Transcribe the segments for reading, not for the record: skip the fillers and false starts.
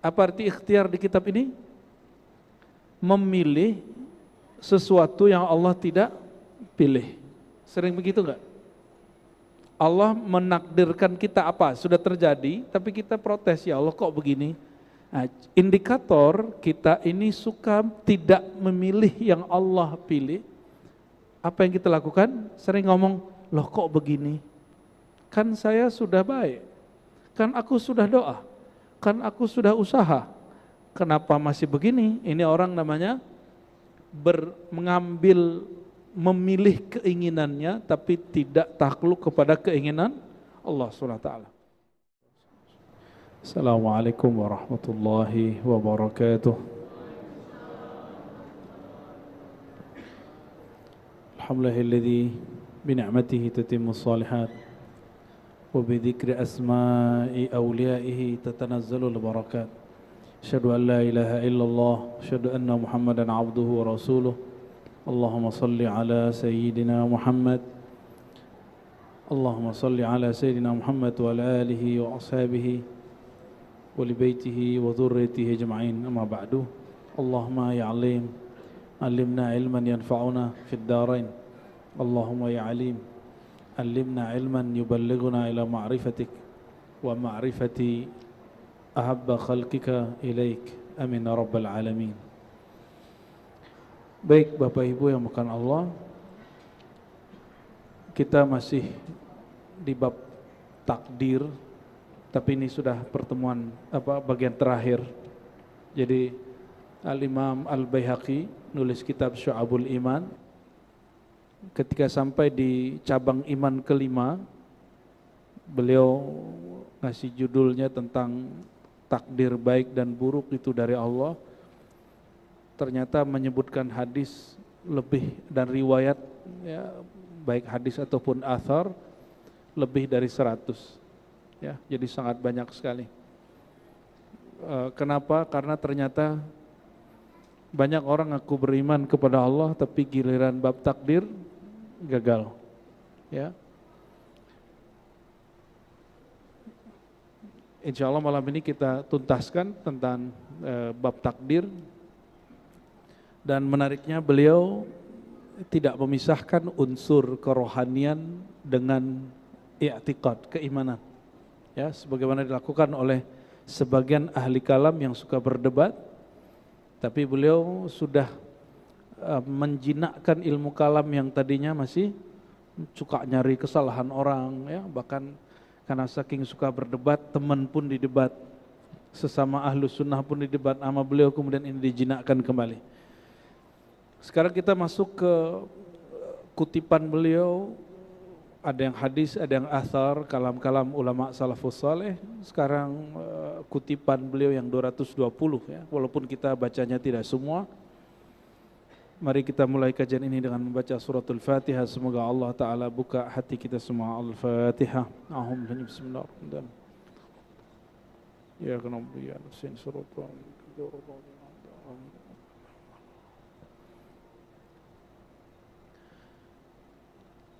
Apa arti ikhtiar di kitab ini? Memilih sesuatu yang Allah tidak pilih. Sering begitu enggak? Allah menakdirkan kita apa? Sudah terjadi, tapi kita protes, ya Allah kok begini? Nah, indikator kita ini suka tidak memilih yang Allah pilih. Apa yang kita lakukan? Sering ngomong, loh kok begini? Kan saya sudah baik, kan aku sudah doa, kan aku sudah usaha, kenapa masih begini? Ini orang namanya mengambil, memilih keinginannya tapi tidak takluk kepada keinginan Allah SWT. Assalamualaikum warahmatullahi wabarakatuh. Alhamdulillahilladzi bini'matihi tatimmus shalihat wa bidzikri asma'i awliyaihi tatanazzalul barakat. Asyhadu an la ilaha illallah, asyhadu anna Muhammadan abduhu wa rasuluh. Allahumma salli ala sayyidina Muhammad. Allahumma salli ala sayyidina Muhammad wa ala alihi wa ashabihi wa li baitihi wa dhurriyyatihi ajma'in. Amma ba'du. Allahumma ya alim, alimna ilman yanfa'una fid darain. Allahumma ya alim, alimna ilman yuballighuna ila ma'rifatik wa ma'rifati ahabba khalqika ilaik. Amin ya rabbal alamin. Baik Bapak Ibu yang bukan Allah, kita masih di bab takdir, tapi ini sudah pertemuan bagian terakhir. Jadi Al-Imam Al-Baihaqi nulis kitab Syu'abul Iman. Ketika sampai di cabang iman kelima, beliau ngasih judulnya tentang takdir baik dan buruk itu dari Allah. Ternyata menyebutkan hadis lebih dan riwayat, ya, baik hadis ataupun athar lebih dari 100, ya, jadi sangat banyak sekali. Kenapa? Karena ternyata banyak orang ngaku beriman kepada Allah tapi giliran bab takdir gagal, ya. Insya Allah malam ini kita tuntaskan tentang bab takdir. Dan menariknya beliau tidak memisahkan unsur kerohanian dengan i'tiqad, keimanan. Ya, sebagaimana dilakukan oleh sebagian ahli kalam yang suka berdebat, tapi beliau sudah menjinakkan ilmu kalam yang tadinya masih suka nyari kesalahan orang, ya, bahkan karena saking suka berdebat, teman pun didebat, sesama ahlu sunnah pun didebat sama beliau, kemudian ini dijinakkan kembali. Sekarang kita masuk ke kutipan beliau, ada yang hadis, ada yang athar, kalam-kalam ulama salafus saleh. Sekarang kutipan beliau yang 220, ya, walaupun kita bacanya tidak semua. Mari kita mulai kajian ini dengan membaca suratul Fatihah. Semoga Allah Ta'ala buka hati kita semua. Al-Fatihah. Bismillahirrahmanirrahim. Ya Rabbi ya Rasul suratul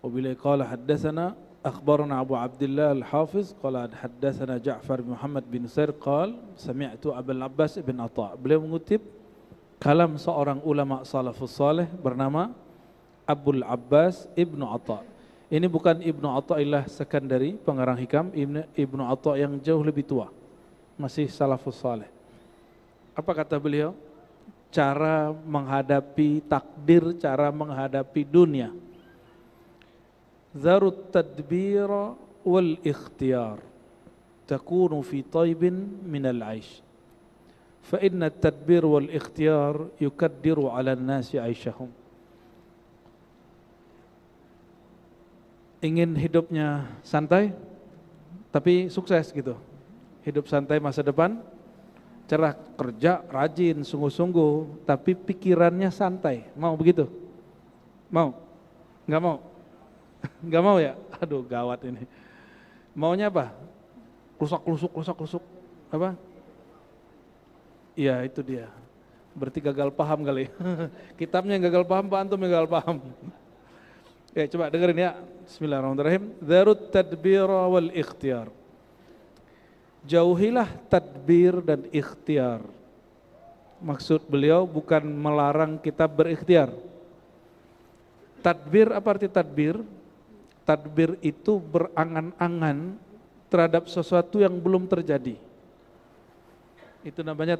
وبالله قال حدثنا أخبرنا أبو عبد الله الحافظ قال حدثنا جعفر بن محمد بن سير قال سمعت أبا العباس بن عطاء. Beliau mengutip kalam seorang ulama salafus saleh bernama Abul Abbas Ibnu Atha. Ini bukan Ibnu Athaillah Sekandari pengarang hikam, Ibnu Atha yang jauh lebih tua, masih salafus saleh. Apa kata beliau? Cara menghadapi takdir, cara menghadapi dunia. Zarut tadbir wal ikhtiyar takunu fi taibin minal aish fa inna tadbir wal ikhtiyar yukaddiru ala nasi aishahum. Ingin hidupnya santai tapi sukses gitu, hidup santai masa depan, cerah, kerja rajin sungguh-sungguh tapi pikirannya santai, mau begitu? Mau? Enggak mau? Enggak mau ya? Aduh gawat ini. Maunya apa? Klusak-klusuk. Apa? Iya itu dia. Berarti gagal paham kali. Kitabnya yang gagal paham, Pak Antum yang gagal paham. Ya coba dengerin ya. Bismillahirrahmanirrahim. Dharut tadbira wal ikhtiyar. Jauhilah tadbir dan ikhtiar. Maksud beliau bukan melarang kita berikhtiar. Tadbir, apa arti tadbir? Tadbir itu berangan-angan terhadap sesuatu yang belum terjadi. Itu namanya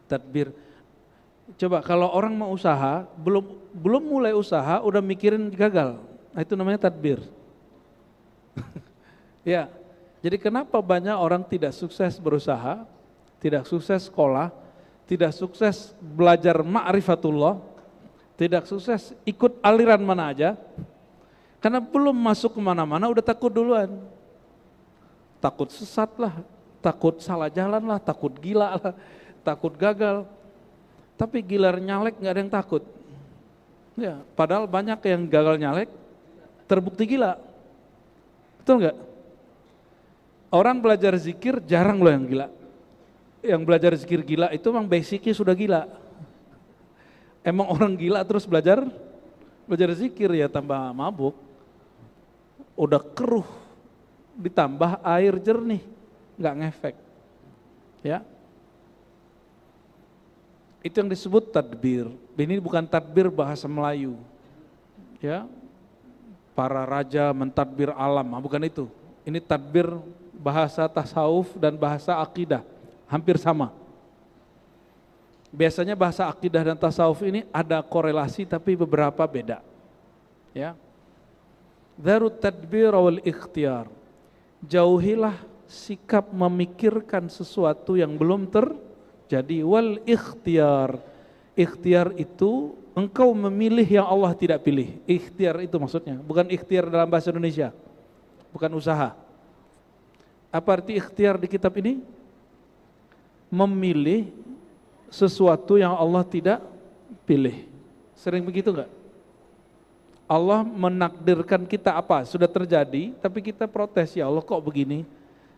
tadbir. Coba kalau orang mau usaha, belum mulai usaha udah mikirin gagal. Nah, itu namanya tadbir. Ya. Jadi kenapa banyak orang tidak sukses berusaha, tidak sukses sekolah, tidak sukses belajar ma'rifatullah, tidak sukses ikut aliran mana aja, karena belum masuk kemana-mana udah takut duluan. Takut sesat lah, takut salah jalan lah, takut gila lah, takut gagal. Tapi gilar nyalek gak ada yang takut. Ya, padahal banyak yang gagal nyalek terbukti gila. Betul gak? Orang belajar zikir jarang loh yang gila. Yang belajar zikir gila itu memang basicnya sudah gila. Emang orang gila terus belajar zikir ya tambah mabuk. Udah keruh, ditambah air jernih, nggak ngefek. Ya, itu yang disebut tadbir. Ini bukan tadbir bahasa Melayu. Ya, para raja mentadbir alam, bukan itu. Ini tadbir bahasa tasawuf dan bahasa akidah, hampir sama. Biasanya bahasa akidah dan tasawuf ini ada korelasi tapi beberapa beda. Ya. Darut tadbir wal ikhtiar. Jauhilah sikap memikirkan sesuatu yang belum terjadi. Wal ikhtiar. Ikhtiar itu engkau memilih yang Allah tidak pilih. Ikhtiar itu maksudnya, bukan ikhtiar dalam bahasa Indonesia. Bukan usaha. Apa arti ikhtiar di kitab ini? Memilih sesuatu yang Allah tidak pilih. Sering begitu enggak? Allah menakdirkan kita apa? Sudah terjadi, tapi kita protes, ya Allah kok begini?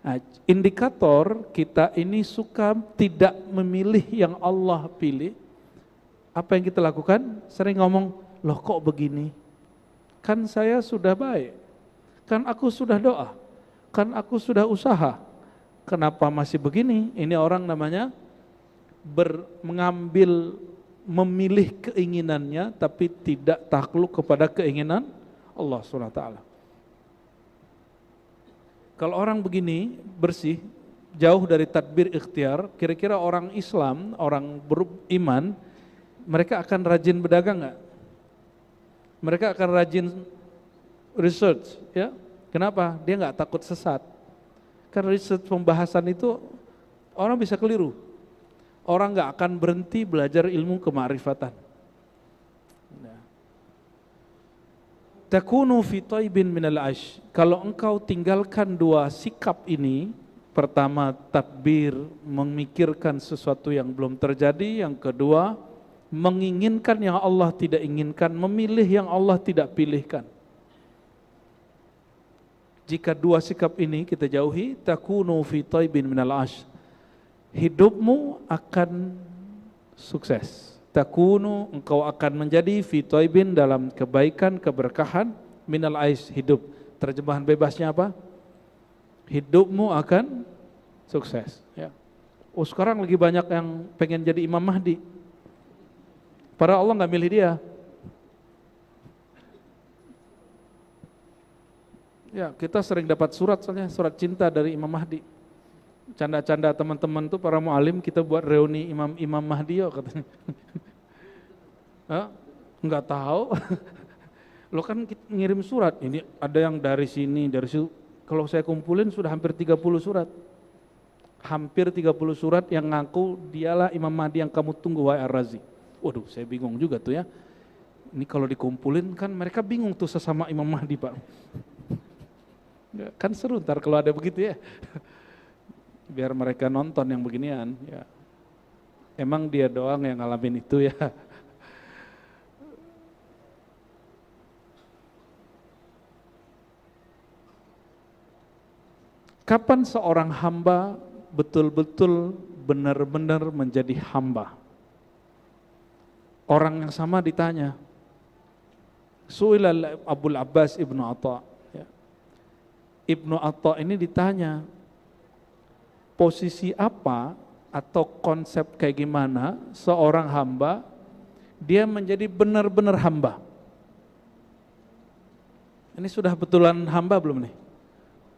Nah, indikator kita ini suka tidak memilih yang Allah pilih. Apa yang kita lakukan? Sering ngomong, loh kok begini? Kan saya sudah baik, kan aku sudah doa, kan aku sudah usaha, kenapa masih begini? Ini orang namanya mengambil, memilih keinginannya tapi tidak takluk kepada keinginan Allah SWT. Kalau orang begini bersih, jauh dari tadbir ikhtiar, kira-kira orang Islam, orang beriman, mereka akan rajin berdagang nggak? Mereka akan rajin research, ya? Kenapa? Dia nggak takut sesat. Karena research pembahasan itu orang bisa keliru. Orang nggak akan berhenti belajar ilmu kemakrifatan. Takunu fi taibin minal ash. Kalau engkau tinggalkan dua sikap ini, pertama tadbir, memikirkan sesuatu yang belum terjadi, yang kedua menginginkan yang Allah tidak inginkan, memilih yang Allah tidak pilihkan. Jika dua sikap ini kita jauhi, takunu fi taibin minal ash, hidupmu akan sukses. Takunu, engkau akan menjadi fi taibin, dalam kebaikan, keberkahan, minal aish, hidup. Terjemahan bebasnya apa? Hidupmu akan sukses. Ya. Oh, sekarang lagi banyak yang pengen jadi Imam Mahdi. Padahal Allah nggak milih dia. Ya, kita sering dapat surat, soalnya surat cinta dari Imam Mahdi. Canda-canda teman-teman tuh para mu'alim, kita buat reuni Imam Mahdi yuk katanya. Enggak tahu. Lo kan ngirim surat, ini ada yang dari sini, dari situ. Kalau saya kumpulin sudah hampir 30 surat. Hampir 30 surat yang ngaku dialah Imam Mahdi yang kamu tunggu, wahai Ar-Razi. Waduh, saya bingung juga tuh ya. Ini kalau dikumpulin kan mereka bingung tuh sesama Imam Mahdi, Pak. Kan seru ntar kalau ada begitu ya. Biar mereka nonton yang beginian ya. Emang dia doang yang ngalamin itu ya. Kapan seorang hamba betul-betul benar-benar menjadi hamba? Orang yang sama ditanya. Su'ila Abul Abbas Ibnu Atha. Ibnu Atha ini ditanya, posisi apa atau konsep kayak gimana seorang hamba dia menjadi benar-benar hamba. Ini sudah betulan hamba belum nih?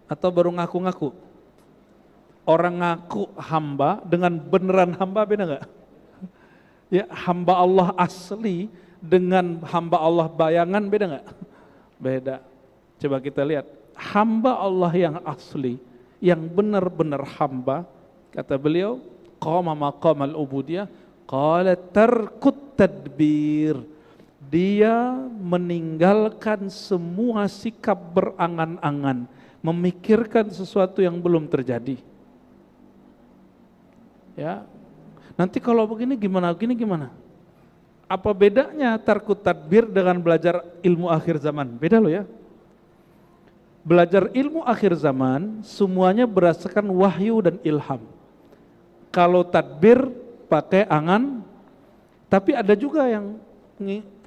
Atau baru ngaku-ngaku? Orang ngaku hamba dengan beneran hamba beda nggak? Ya, hamba Allah asli dengan hamba Allah bayangan beda nggak? Beda. Coba kita lihat, hamba Allah yang asli, yang benar-benar hamba, kata beliau, qama maqamal ubudiyah, qala tarkut tadbir. Dia meninggalkan semua sikap berangan-angan, memikirkan sesuatu yang belum terjadi. Ya, nanti kalau begini gimana? Apa bedanya tarkut tadbir dengan belajar ilmu akhir zaman? Beda loh ya. Belajar ilmu akhir zaman semuanya berdasarkan wahyu dan ilham. Kalau tadbir pakai angan, tapi ada juga yang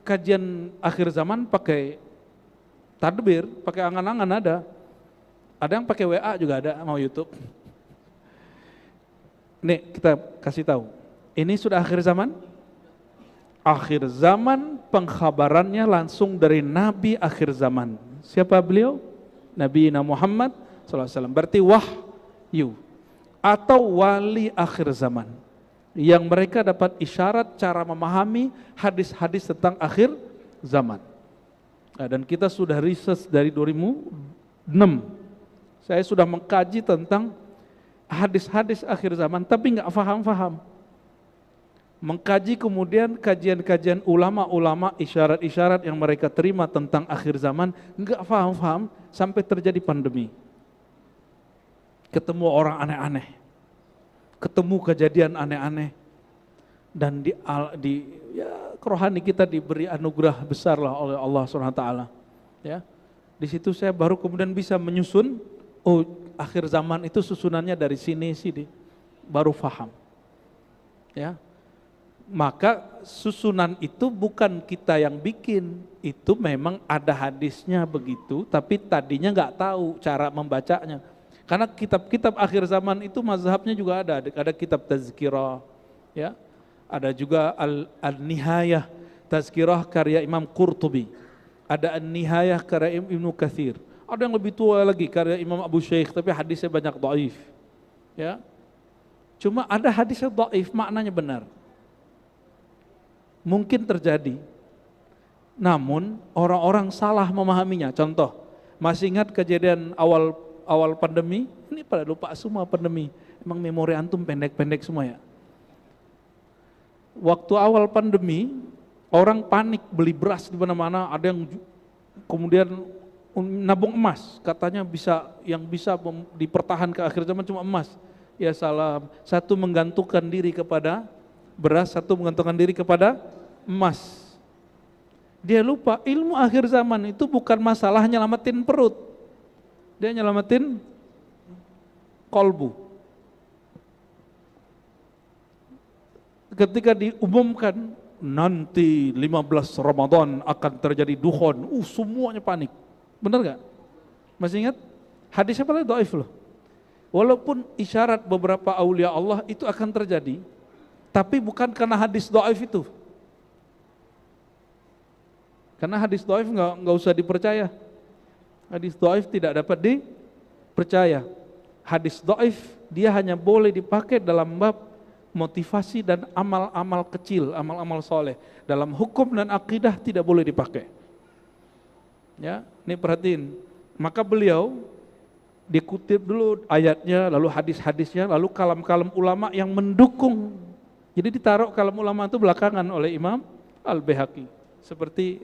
kajian akhir zaman pakai tadbir, pakai angan-angan ada. Ada yang pakai WA juga ada, mau YouTube. Nih kita kasih tahu, ini sudah akhir zaman? Akhir zaman pengkhabarannya langsung dari Nabi akhir zaman. Siapa beliau? Nabi Muhammad SAW. Berarti wahyu atau wali akhir zaman, yang mereka dapat isyarat cara memahami hadis-hadis tentang akhir zaman. Nah, dan kita sudah riset dari 2006. Saya sudah mengkaji tentang hadis-hadis akhir zaman, tapi nggak paham-paham. Mengkaji kemudian kajian-kajian ulama-ulama, isyarat-isyarat yang mereka terima tentang akhir zaman, nggak paham-paham sampai terjadi pandemi. Ketemu orang aneh-aneh, ketemu kejadian aneh-aneh, dan rohani kita diberi anugerah besar lah oleh Allah SWT. Ya, di situ saya baru kemudian bisa menyusun, oh akhir zaman itu susunannya dari sini, baru paham. Ya, maka susunan itu bukan kita yang bikin, itu memang ada hadisnya begitu, tapi tadinya nggak tahu cara membacanya. Karena kitab-kitab akhir zaman itu mazhabnya juga ada kitab tazkirah, ya, ada juga al-nihayah, tazkirah karya Imam Qurtubi, ada an-nihayah karya Ibnu Katsir, ada yang lebih tua lagi karya Imam Abu Shaykh, tapi hadisnya banyak dhaif, ya. Cuma ada hadisnya dhaif, maknanya benar. Mungkin terjadi, namun orang-orang salah memahaminya. Contoh, masih ingat kejadian awal pandemi? Ini pada lupa semua pandemi. Emang memori antum pendek-pendek semua ya. Waktu awal pandemi, orang panik beli beras di mana-mana. Ada yang kemudian nabung emas, katanya yang bisa dipertahan ke akhir zaman cuma emas. Ya salam, satu menggantungkan diri kepada beras, satu menggantungkan diri kepada emas. Dia lupa ilmu akhir zaman itu bukan masalah nyelamatin perut, dia nyelamatin kolbu. Ketika diumumkan nanti 15 Ramadan akan terjadi dukhon, semuanya panik. Benar gak? Masih ingat? Hadisnya paling dhaif loh. Walaupun isyarat beberapa aulia Allah itu akan terjadi, tapi bukan karena hadis dhaif itu. Karena hadis dhaif nggak usah dipercaya. Hadis dhaif tidak dapat dipercaya. Hadis dhaif dia hanya boleh dipakai dalam bab motivasi dan amal-amal kecil, amal-amal soleh. Dalam hukum dan akidah tidak boleh dipakai. Ya, ini perhatiin. Maka beliau dikutip dulu ayatnya, lalu hadis-hadisnya, lalu kalam-kalam ulama yang mendukung. Jadi ditaruh kalam ulama itu belakangan oleh Imam Al-Baihaqi, seperti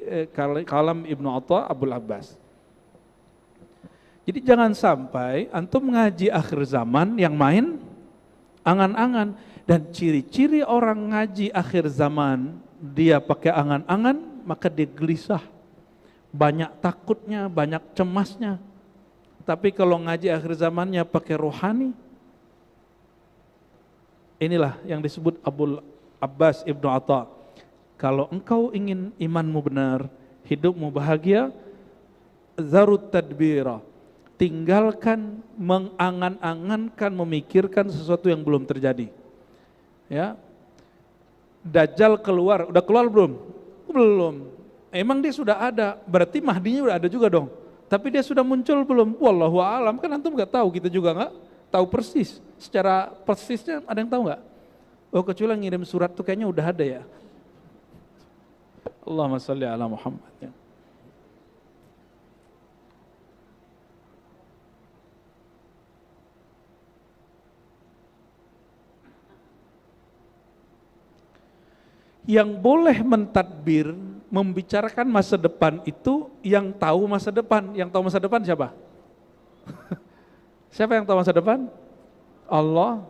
kalam Ibnu Atha Abul Abbas. Jadi jangan sampai antum ngaji akhir zaman yang main angan-angan. Dan ciri-ciri orang ngaji akhir zaman, dia pakai angan-angan, maka dia gelisah, banyak takutnya, banyak cemasnya. Tapi kalau ngaji akhir zamannya pakai rohani, inilah yang disebut Abul Abbas Ibnu Atha. Kalau engkau ingin imanmu benar, hidupmu bahagia, zarut tadbira, tinggalkan mengangan-angankan, memikirkan sesuatu yang belum terjadi. Ya, Dajjal keluar, udah keluar belum? Belum. Emang dia sudah ada, berarti Mahdinya udah ada juga dong. Tapi dia sudah muncul belum? Wallahu a'lam, kan antum nggak tahu, kita juga nggak tahu persis. Secara persisnya ada yang tahu nggak? Oh, kecuali ngirim surat tuh kayaknya udah ada ya. Allahumma sholli ala Muhammad. Ya. Yang boleh mentadbir, membicarakan masa depan itu yang tahu masa depan. Yang tahu masa depan siapa? Siapa yang tahu masa depan? Allah.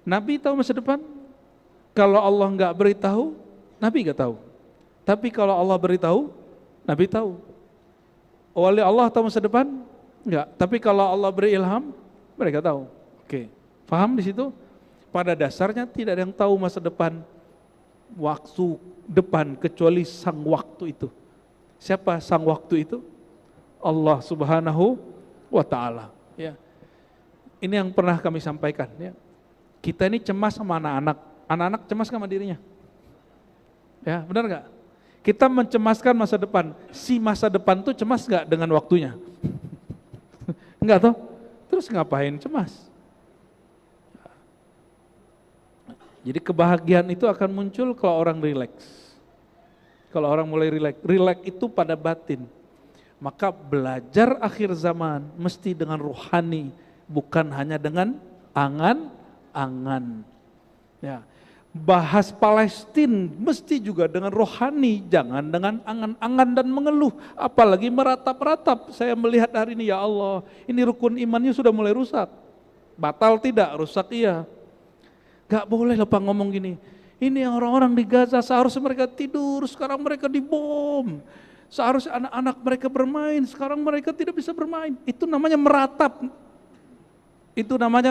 Nabi tahu masa depan? Kalau Allah nggak beritahu, Nabi nggak tahu. Tapi kalau Allah beritahu, Nabi tahu. Wali Allah tahu masa depan? Enggak. Tapi kalau Allah beri ilham, mereka tahu. Oke. Paham di situ? Pada dasarnya tidak ada yang tahu masa depan, waktu depan kecuali sang waktu itu. Siapa sang waktu itu? Allah Subhanahu wa ta'ala. Ya. Ini yang pernah kami sampaikan. Ya. Kita ini cemas sama anak-anak. Anak-anak cemas sama dirinya. Ya, benar nggak? Kita mencemaskan masa depan. Si masa depan tuh cemas nggak dengan waktunya? Enggak toh? Terus ngapain cemas? Jadi kebahagiaan itu akan muncul kalau orang rileks. Kalau orang mulai rileks. Rileks itu pada batin. Maka belajar akhir zaman mesti dengan rohani, bukan hanya dengan angan-angan. Ya. Bahas Palestina mesti juga dengan rohani, jangan dengan angan-angan dan mengeluh, apalagi meratap-ratap. Saya melihat hari ini, ya Allah, ini rukun imannya sudah mulai rusak. Batal tidak, rusak iya. Gak boleh lupa ngomong gini, ini orang-orang di Gaza seharusnya mereka tidur, sekarang mereka dibom. Seharusnya anak-anak mereka bermain, sekarang mereka tidak bisa bermain. Itu namanya meratap. Itu namanya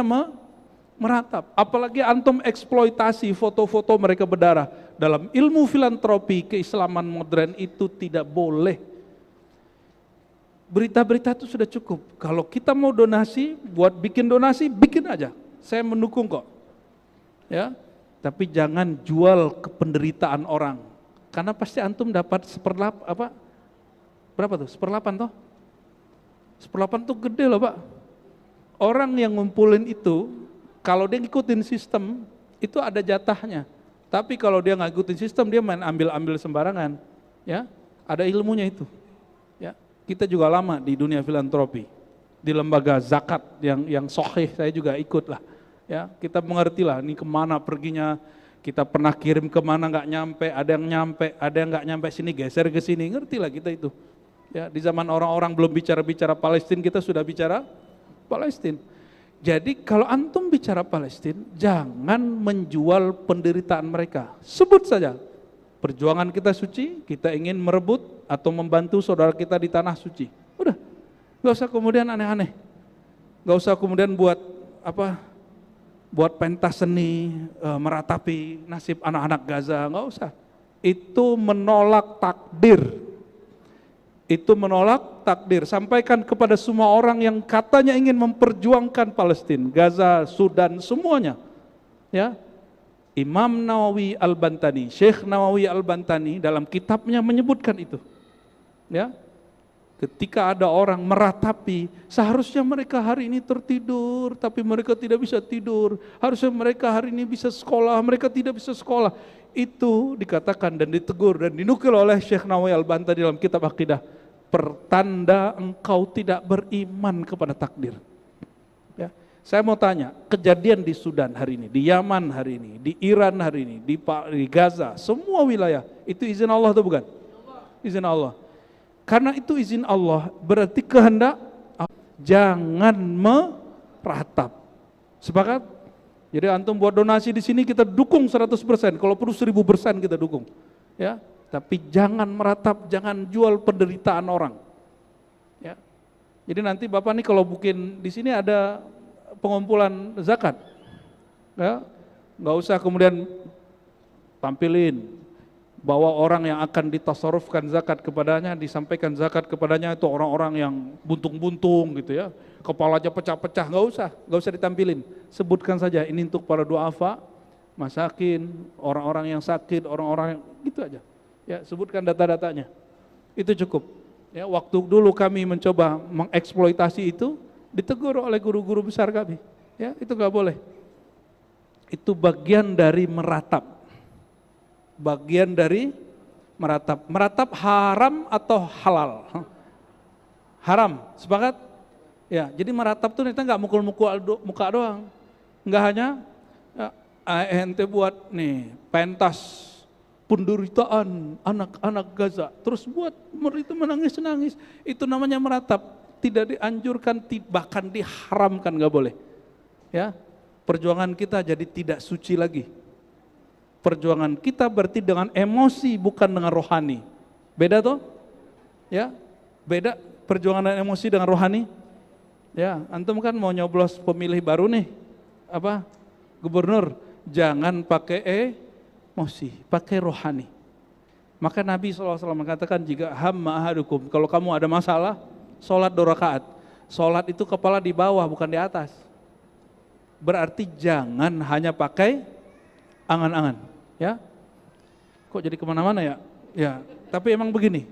meratap. Apalagi antum eksploitasi foto-foto mereka berdarah. Dalam ilmu filantropi keislaman modern itu tidak boleh. Berita-berita itu sudah cukup. Kalau kita mau donasi, buat bikin donasi, bikin aja. Saya mendukung kok. Ya, tapi jangan jual kependeritaan orang. Karena pasti antum dapat berapa tuh? 1/8 toh? 1/8 tuh gede loh, Pak. Orang yang ngumpulin itu, kalau dia ngikutin sistem, itu ada jatahnya. Tapi kalau dia nggak ngikutin sistem, dia main ambil-ambil sembarangan. Ya, ada ilmunya itu. Ya, kita juga lama di dunia filantropi, di lembaga zakat yang sahih saya juga ikut lah. Ya, kita mengerti lah, ini kemana perginya. Kita pernah kirim kemana nggak nyampe, ada yang nggak nyampe sini, geser ke sini, ngerti lah kita itu. Ya, di zaman orang-orang belum bicara Palestina, kita sudah bicara Palestina. Jadi kalau antum bicara Palestina, jangan menjual penderitaan mereka. Sebut saja, perjuangan kita suci, kita ingin merebut atau membantu saudara kita di tanah suci. Udah, gak usah kemudian aneh-aneh. Gak usah kemudian buat pentas seni, meratapi nasib anak-anak Gaza, gak usah. Itu menolak takdir. Itu menolak takdir. Sampaikan kepada semua orang yang katanya ingin memperjuangkan Palestina, Gaza, Sudan, semuanya. Ya, Imam Nawawi Al-Bantani, Syekh Nawawi Al-Bantani dalam kitabnya menyebutkan itu. Ya, ketika ada orang meratapi, seharusnya mereka hari ini tertidur, tapi mereka tidak bisa tidur. Harusnya mereka hari ini bisa sekolah, mereka tidak bisa sekolah. Itu dikatakan dan ditegur dan dinukil oleh Syekh Nawawi Al-Bantani dalam kitab Aqidah. Pertanda engkau tidak beriman kepada takdir. Ya. Saya mau tanya, kejadian di Sudan hari ini, di Yaman hari ini, di Iran hari ini, di Gaza, semua wilayah, itu izin Allah atau bukan? Izin Allah. Karena itu izin Allah, berarti kehendak Allah. Jangan meratap. Sepakat? Jadi antum buat donasi di sini kita dukung 100%, kalau perlu 1000% kita dukung. Ya, tapi jangan meratap, jangan jual penderitaan orang. Ya. Jadi nanti Bapak nih kalau bikin di sini ada pengumpulan zakat. Ya. Enggak usah kemudian tampilin bahwa orang yang akan ditasarrufkan zakat kepadanya, disampaikan zakat kepadanya itu orang-orang yang buntung-buntung gitu ya, kepalanya pecah-pecah, nggak usah ditampilin, sebutkan saja ini untuk para duafa, masakin, orang-orang yang sakit, orang-orang yang gitu aja, ya sebutkan data-datanya, itu cukup. Ya, waktu dulu kami mencoba mengeksploitasi itu, ditegur oleh guru-guru besar kami, ya itu nggak boleh, itu bagian dari meratap. Bagian dari meratap. Meratap haram atau halal? Haram, sepakat? Ya, jadi meratap tuh kita nggak mukul-mukul muka doang, nggak hanya ya, ente buat nih pentas penderitaan anak-anak Gaza, terus buat itu menangis-nangis, itu namanya meratap, tidak dianjurkan, bahkan diharamkan, nggak boleh. Ya, perjuangan kita jadi tidak suci lagi. Perjuangan kita berarti dengan emosi bukan dengan rohani. Beda toh? Ya, beda perjuangan dan emosi dengan rohani. Ya, antum kan mau nyoblos pemilih baru nih, apa? Gubernur, jangan pakai emosi, pakai rohani. Maka Nabi SAW mengatakan jika hamma ahadukum, kalau kamu ada masalah, sholat 2 rakaat. Sholat itu kepala di bawah bukan di atas. Berarti jangan hanya pakai angan-angan. Ya, kok jadi kemana-mana ya? Ya, tapi emang begini.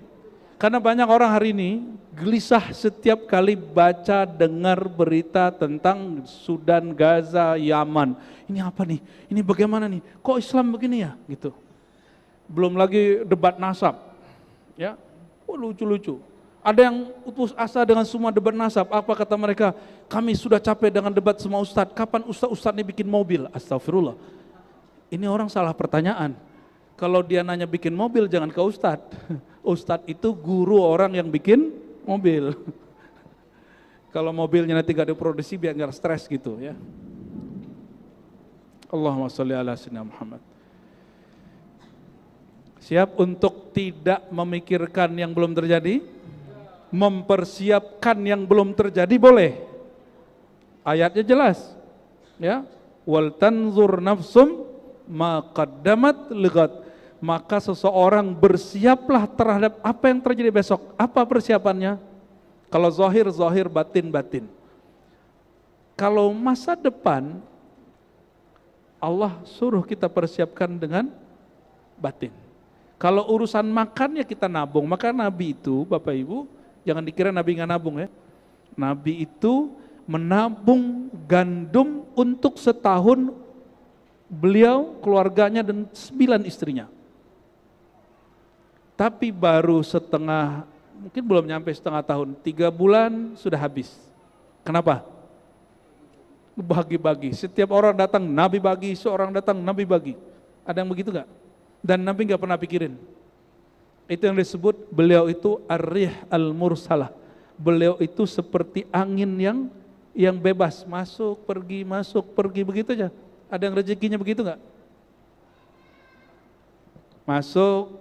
Karena banyak orang hari ini gelisah setiap kali baca dengar berita tentang Sudan, Gaza, Yaman. Ini apa nih? Ini bagaimana nih? Kok Islam begini ya? Gitu. Belum lagi debat nasab. Ya, lucu-lucu. Ada yang putus asa dengan semua debat nasab. Apa kata mereka? Kami sudah capek dengan debat semua ustadz. Kapan ustadz ini bikin mobil? Astagfirullah. Ini orang salah pertanyaan. Kalau dia nanya bikin mobil, jangan ke ustadz. Ustadz itu guru orang yang bikin mobil. Kalau mobilnya nanti gak diproduksi biar gak stres gitu ya. Allahumma sholli ala sayyidina Muhammad. Siap untuk tidak memikirkan yang belum terjadi? Mempersiapkan yang belum terjadi boleh. Ayatnya jelas. Ya. Wal tanzur nafsum ma qaddamat lighat, maka seseorang bersiaplah terhadap apa yang terjadi besok. Apa persiapannya? Kalau zahir, zahir, batin, batin. Kalau masa depan, Allah suruh kita persiapkan dengan batin. Kalau urusan makannya kita nabung, maka Nabi itu, Bapak Ibu, jangan dikira Nabi nggak nabung ya. Nabi itu menabung gandum untuk setahun beliau, keluarganya dan 9 istrinya. Tapi baru setengah, mungkin belum nyampe setengah tahun, 3 bulan sudah habis. Kenapa? Bagi-bagi, setiap orang datang Nabi bagi, seorang datang Nabi bagi. Ada yang begitu gak? Dan Nabi gak pernah pikirin. Itu yang disebut beliau itu ar-rih al-mursalah. Beliau itu seperti angin yang bebas, masuk, pergi, begitu aja. Ada yang rezekinya begitu nggak? Masuk,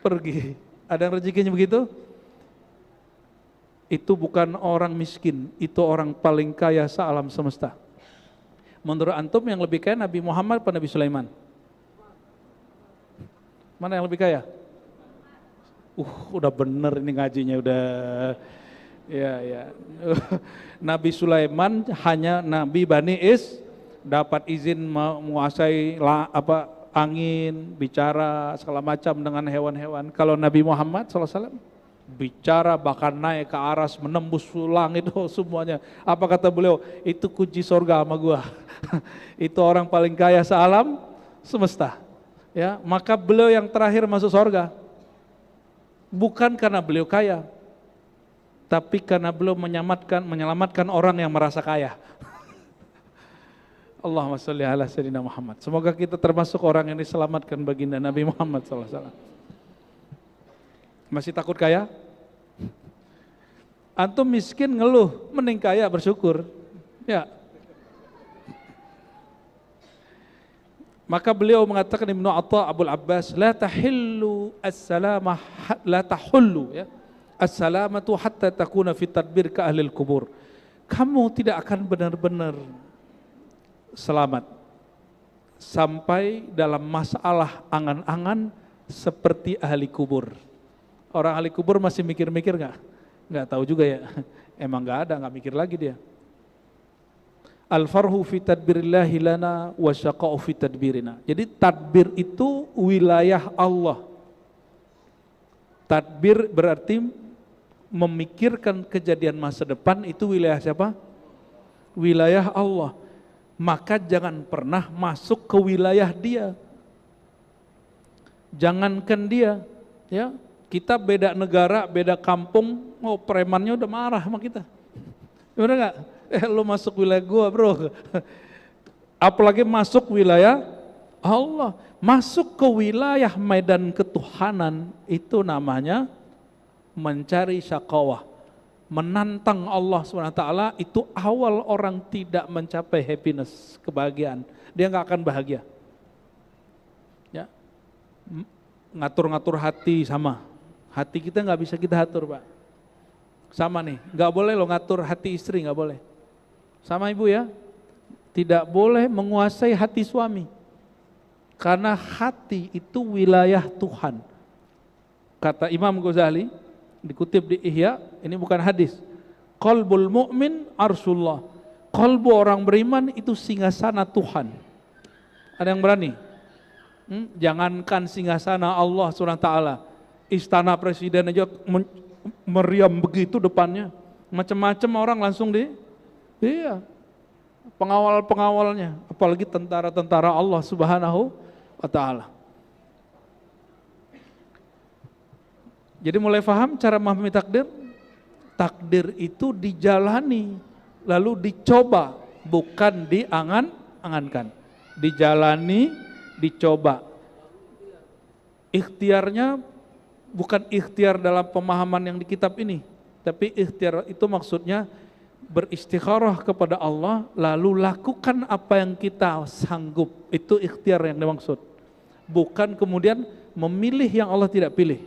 pergi. Ada yang rezekinya begitu? Itu bukan orang miskin, itu orang paling kaya se-alam semesta. Menurut antum yang lebih kaya Nabi Muhammad atau Nabi Sulaiman? Mana yang lebih kaya? Udah bener ini ngajinya udah. Ya. Nabi Sulaiman hanya Nabi Bani dapat izin menguasai angin, bicara segala macam dengan hewan-hewan. Kalau Nabi Muhammad SAW bicara bahkan naik ke aras, menembus langit, semuanya. Apa kata beliau? Itu kunci surga sama gua. Itu orang paling kaya se-alam semesta. Ya, maka beliau yang terakhir masuk surga. Bukan karena beliau kaya, tapi karena beliau menyelamatkan orang yang merasa kaya. Allahumma sholli ala sayyidina Muhammad. Semoga kita termasuk orang yang diselamatkan baginda Nabi Muhammad SAW. Masih takut kaya? Antum miskin ngeluh, mending kaya bersyukur. Ya. Maka beliau mengatakan Ibnu Atha Abul Abbas, la tahillu as-salamah, la tahullu ya. As-salamatu hatta takuna fi tadbir ka ahlil kubur. Kamu tidak akan benar-benar selamat sampai dalam masalah angan-angan seperti ahli kubur. Orang ahli kubur masih mikir-mikir nggak? Nggak tahu juga ya. Emang nggak ada, nggak mikir lagi dia. Al-farhu fi tadbirillahi lana wa syaqa'u fi tadbirina. Jadi tadbir itu wilayah Allah. Tadbir berarti memikirkan kejadian masa depan, itu wilayah siapa? Wilayah Allah. Maka jangan pernah masuk ke wilayah dia. Jangankan dia, ya. Kita beda negara, beda kampung, premannya udah marah sama kita. Bener nggak? Lu masuk wilayah gua, bro. Apalagi masuk wilayah Allah. Masuk ke wilayah medan ketuhanan itu namanya mencari syaqawah, menantang Allah SWT. Itu awal orang tidak mencapai happiness, kebahagiaan. Dia nggak akan bahagia. Ya, ngatur-ngatur hati sama. Hati kita nggak bisa kita atur, Pak. Sama nih, nggak boleh lo ngatur hati istri, nggak boleh. Sama ibu ya, tidak boleh menguasai hati suami. Karena hati itu wilayah Tuhan. Kata Imam Ghazali, dikutip di Ihya, ini bukan hadis. Qalbul mu'min arsullah. Qalbu orang beriman itu singgasana Tuhan. Ada yang berani? Jangankan singgasana Allah SWT, istana presiden aja meriam begitu depannya. Macam-macam orang langsung iya, pengawal-pengawalnya, apalagi tentara-tentara Allah Subhanahu wa ta'ala. Jadi mulai paham cara memahami takdir? Takdir itu dijalani, lalu dicoba, bukan diangan-angankan. Dijalani, dicoba. Ikhtiarnya bukan ikhtiar dalam pemahaman yang di kitab ini, tapi ikhtiar itu maksudnya beristikharah kepada Allah, lalu lakukan apa yang kita sanggup. Itu ikhtiar yang dimaksud. Bukan kemudian memilih yang Allah tidak pilih.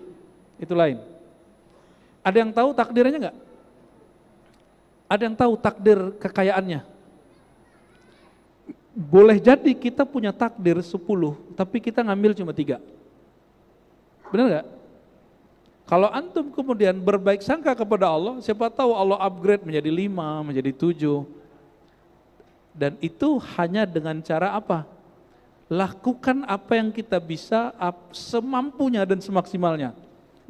Itu lain. Ada yang tahu takdirnya enggak? Ada yang tahu takdir kekayaannya? Boleh jadi kita punya takdir 10, tapi kita ngambil cuma 3. Benar enggak? Kalau antum kemudian berbaik sangka kepada Allah, siapa tahu Allah upgrade menjadi 5, menjadi 7. Dan itu hanya dengan cara apa? Lakukan apa yang kita bisa semampunya dan semaksimalnya.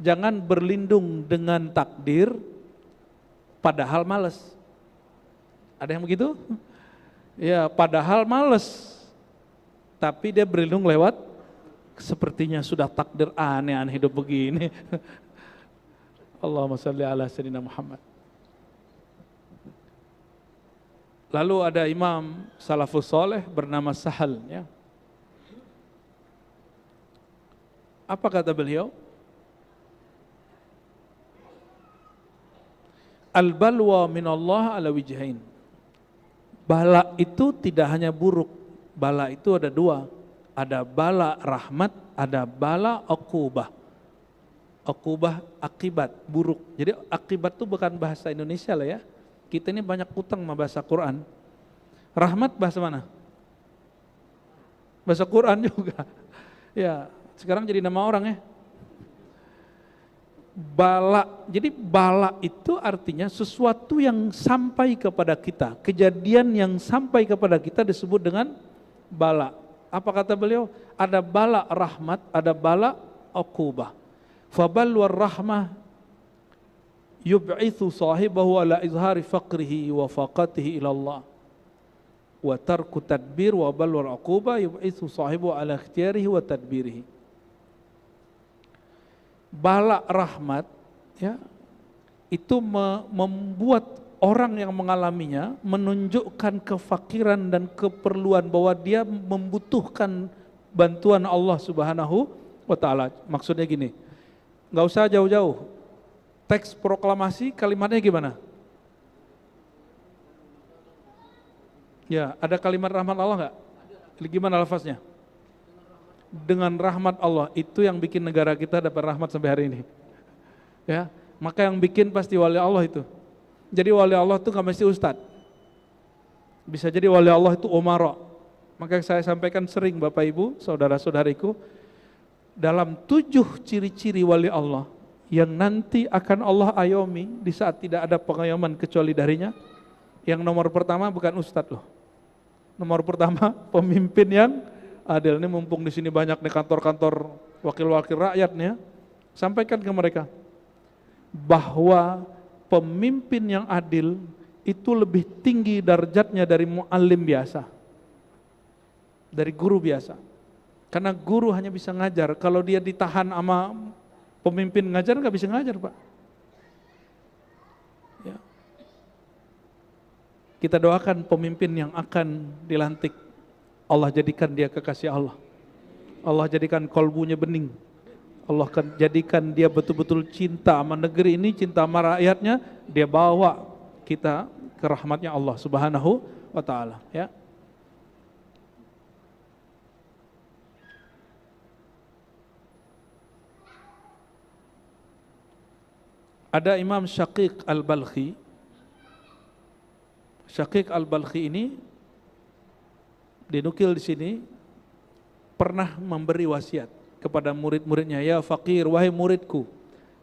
Jangan berlindung dengan takdir padahal malas. Ada yang begitu? Ya, padahal malas. Tapi dia berlindung lewat sepertinya sudah takdir aneh-aneh hidup begini. Allahumma salli ala sayyidina Muhammad. Lalu ada imam salafus soleh bernama Sahal, ya. Apa kata beliau? Al-balwa minallah ala wijhain. Bala itu tidak hanya buruk. Bala itu ada 2. Ada bala rahmat, ada bala uqubah. Uqubah akibat buruk. Jadi akibat itu bukan bahasa Indonesia lah ya. Kita ini banyak utang sama bahasa Quran. Rahmat bahasa mana? Bahasa Quran juga. Ya, sekarang jadi nama orang ya. Bala. Jadi bala itu artinya sesuatu yang sampai kepada kita. Kejadian yang sampai kepada kita disebut dengan bala. Apa kata beliau? Ada bala rahmat, ada bala uqubah. Fabalwar rahmah yub'ithu sahibahu ala izhari faqrihi wa faqatihi ila Allah. Wa tarku tadbir wa balwar uqubah yub'ithu sahibahu ala ikhtiyarihi wa tadbirihi. Bala rahmat, ya, itu membuat orang yang mengalaminya menunjukkan kefakiran dan keperluan bahwa dia membutuhkan bantuan Allah Subhanahu wa ta'ala. Maksudnya gini, nggak usah jauh-jauh. Teks proklamasi kalimatnya gimana? Ya, ada kalimat rahmat Allah nggak? Gimana lafaznya? Dengan rahmat Allah. Itu yang bikin negara kita dapat rahmat sampai hari ini. Ya, maka yang bikin pasti wali Allah itu. Jadi wali Allah itu nggak mesti ustadz. Bisa jadi wali Allah itu umara. Maka saya sampaikan sering Bapak Ibu, saudara-saudariku, dalam 7 ciri-ciri wali Allah yang nanti akan Allah ayomi di saat tidak ada pengayoman kecuali darinya. Yang nomor pertama bukan ustadz loh. Nomor pertama pemimpin yang adil. Ini mumpung di sini banyak nih kantor-kantor wakil-wakil rakyat nih ya. Sampaikan ke mereka bahwa pemimpin yang adil itu lebih tinggi darjatnya dari muallim biasa. Dari guru biasa. Karena guru hanya bisa ngajar, kalau dia ditahan sama pemimpin ngajar nggak bisa ngajar, Pak. Ya. Kita doakan pemimpin yang akan dilantik, Allah jadikan dia kekasih Allah. Allah jadikan kolbunya bening. Allah akan jadikan dia betul-betul cinta sama negeri ini, cinta sama rakyatnya, dia bawa kita ke rahmatnya Allah Subhanahu wa ta'ala. Ya. Ada Imam Syaqiq Al-Balkhi. Syaqiq Al-Balkhi ini dinukil di sini pernah memberi wasiat kepada murid-muridnya, ya fakir, wahai muridku.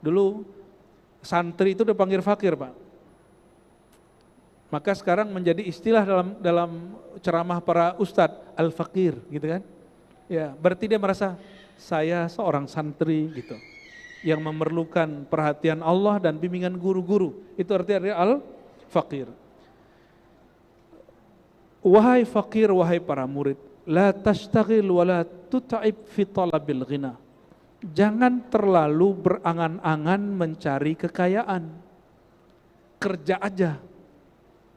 Dulu santri itu dipanggil fakir, Pak. Maka sekarang menjadi istilah dalam ceramah para ustadz, al-fakir, gitu kan? Ya, berarti dia merasa saya seorang santri gitu, yang memerlukan perhatian Allah dan bimbingan guru-guru. Itu artinya al-fakir. Wahai fakir, wahai para murid, la tashtagil wa la tut'ib fi talabil ghina. Jangan terlalu berangan-angan mencari kekayaan. Kerja aja.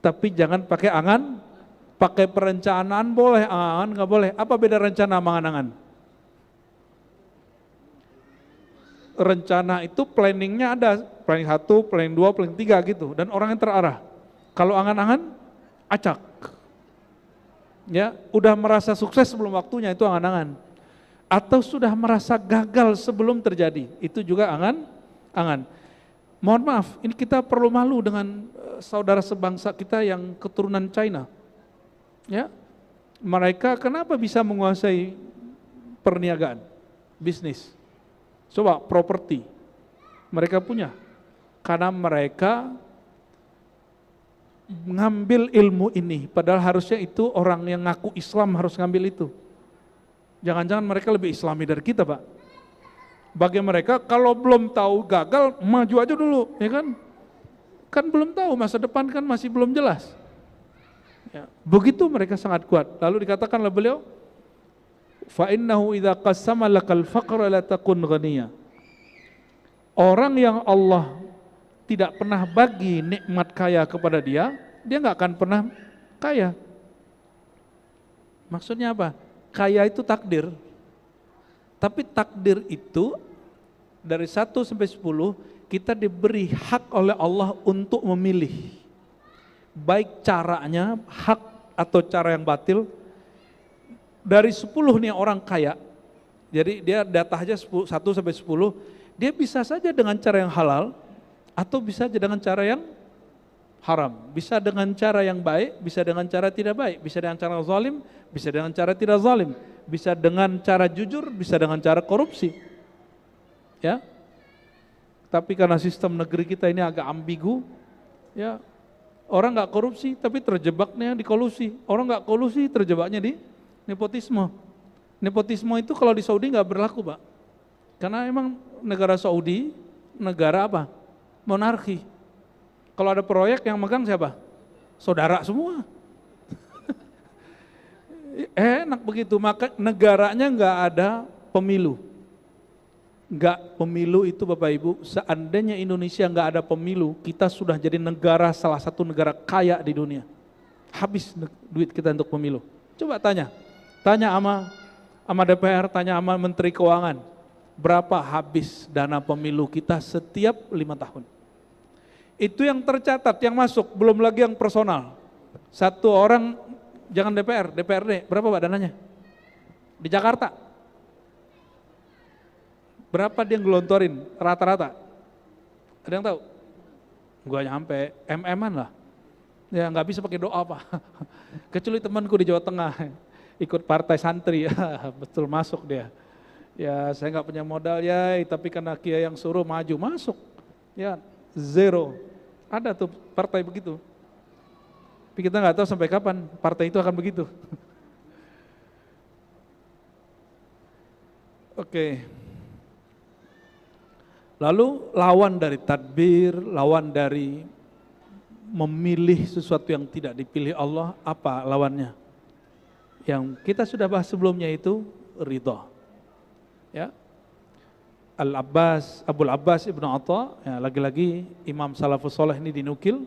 Tapi jangan pakai angan, pakai perencanaan boleh, angan nggak boleh. Apa beda rencana sama angan-angan? Rencana itu planningnya ada, planning 1, planning 2, planning 3 gitu, dan orang yang terarah. Kalau angan-angan, acak. Ya, udah merasa sukses sebelum waktunya, itu angan-angan. Atau sudah merasa gagal sebelum terjadi, itu juga angan-angan. Mohon maaf, ini kita perlu malu dengan saudara sebangsa kita yang keturunan China. Ya, mereka kenapa bisa menguasai perniagaan, bisnis? Coba properti, mereka punya. Karena mereka mengambil ilmu ini, padahal harusnya itu orang yang ngaku Islam harus ngambil itu. Jangan-jangan mereka lebih Islami dari kita, Pak. Bagi mereka kalau belum tahu gagal, maju aja dulu, ya kan? Kan belum tahu, masa depan kan masih belum jelas. Ya, begitu mereka sangat kuat. Lalu dikatakan oleh beliau, fa innahu idza qassama lakal faqra la takun ghaniya. Orang yang Allah tidak pernah bagi nikmat kaya kepada dia nggak akan pernah kaya. Maksudnya apa? Kaya itu takdir. Tapi takdir itu dari 1 sampai 10 kita diberi hak oleh Allah untuk memilih. Baik caranya, hak atau cara yang batil. Dari 10 nih orang kaya, jadi dia data aja 1 sampai 10, dia bisa saja dengan cara yang halal, atau bisa saja dengan cara yang haram. Bisa dengan cara yang baik, bisa dengan cara tidak baik, bisa dengan cara zalim, bisa dengan cara tidak zalim, bisa dengan cara jujur, bisa dengan cara korupsi. Ya. Tapi karena sistem negeri kita ini agak ambigu, ya, orang nggak korupsi tapi terjebaknya di kolusi, orang nggak kolusi terjebaknya di nepotisme. Nepotisme itu kalau di Saudi nggak berlaku, Pak. Karena emang negara Saudi negara apa? Monarki. Kalau ada proyek yang megang siapa? Saudara semua. Enak begitu, maka negaranya nggak ada pemilu. Nggak pemilu itu Bapak Ibu, seandainya Indonesia nggak ada pemilu, kita sudah jadi negara, salah satu negara kaya di dunia. Habis duit kita untuk pemilu. Coba tanya sama DPR, tanya sama Menteri Keuangan, berapa habis dana pemilu kita setiap 5 tahun. Itu yang tercatat, yang masuk, belum lagi yang personal. Satu orang, jangan DPRD, berapa Pak dananya? Di Jakarta. Berapa dia ngelontorin rata-rata? Ada yang tahu? Gua nyampe, MM-an lah. Ya nggak bisa pakai doa Pak. Kecuali temanku di Jawa Tengah, ikut partai santri, betul masuk dia. Ya saya nggak punya modal ya, tapi karena Kiai yang suruh maju masuk. Ya zero. Ada tuh partai begitu. Tapi kita nggak tahu sampai kapan partai itu akan begitu. Oke. Lalu lawan dari tadbir, lawan dari memilih sesuatu yang tidak dipilih Allah, apa lawannya? Yang kita sudah bahas sebelumnya itu ridha. Ya. Abul Abbas Ibnu Atha, ya, lagi-lagi Imam Salafus Saleh ini dinukil,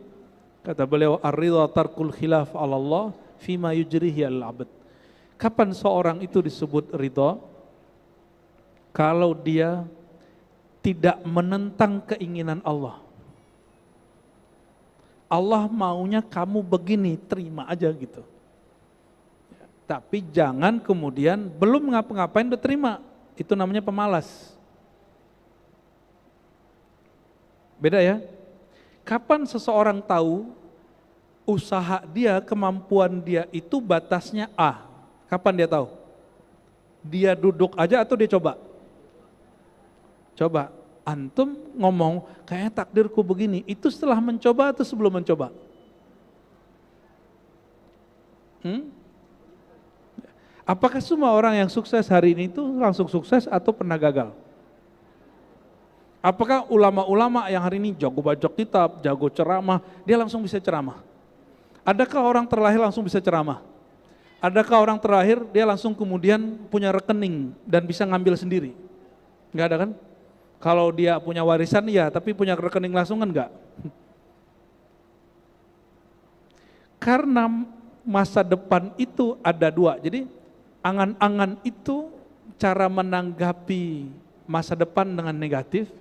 kata beliau ar-ridha tarkul khilaf 'ala Allah fima yujrihi al-'abd. Kapan seorang itu disebut ridha? Kalau dia tidak menentang keinginan Allah. Allah maunya kamu begini, terima aja gitu. Tapi jangan kemudian belum ngapa-ngapain udah terima. Itu namanya pemalas. Beda ya. Kapan seseorang tahu usaha dia, kemampuan dia itu batasnya A? Kapan dia tahu? Dia duduk aja atau dia coba? Coba. Antum ngomong kayaknya takdirku begini, itu setelah mencoba atau sebelum mencoba? Apakah semua orang yang sukses hari ini itu langsung sukses atau pernah gagal? Apakah ulama-ulama yang hari ini jago baca kitab, jago ceramah, dia langsung bisa ceramah? Adakah orang terlahir langsung bisa ceramah? Adakah orang terakhir dia langsung kemudian punya rekening dan bisa ngambil sendiri? Enggak ada kan? Kalau dia punya warisan ya, tapi punya rekening langsung kan enggak? Karena masa depan itu ada dua. Jadi angan-angan itu cara menanggapi masa depan dengan negatif,